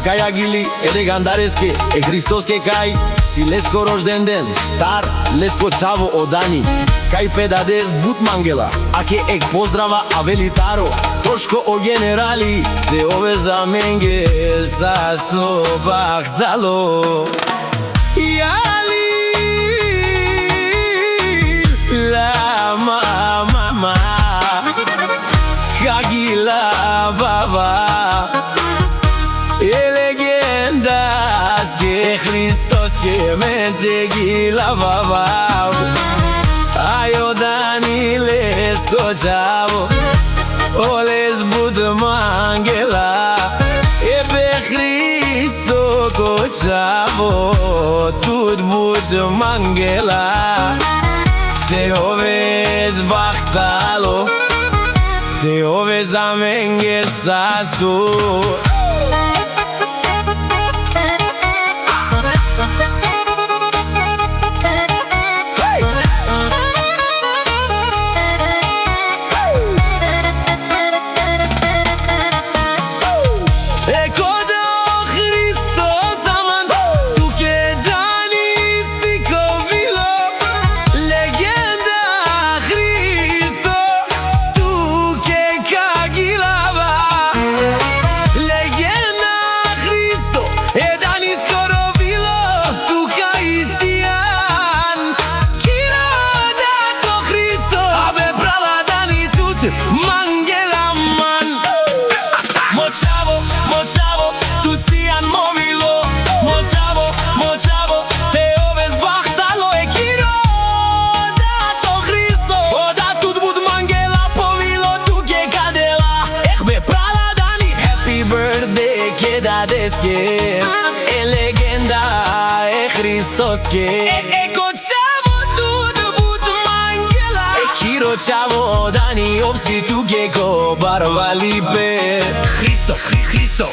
Кај Агили е дегандареске, е Христоске кај си леско рожден ден. Тар леско цаво одани, кај педадес бут мангела, а ке ек поздрава а вели таро. Тошко о генерали, те ове за менге за стобах здало. Јали ла мама Агила баба е легендаске Христоске менте гила баба. Ајо дани леско чаво, олес буд мангела, ебе Христо кочаво, тут буд мангела. Те ове збахтало, te ove za menge sastu. Mangela man, mochavo, mochavo, tu sian movilo, mochavo, mochavo, te oves bachtalo e kiro dato Cristo, oda tut bud mangela povilo tu ke kadela, be prala dani, happy birthday ke dadeske, e legenda e Cristoske, e kochavo tut bud mangela, e kiro chavo dani opsi tu geko barba lipe Cristo, Cristo.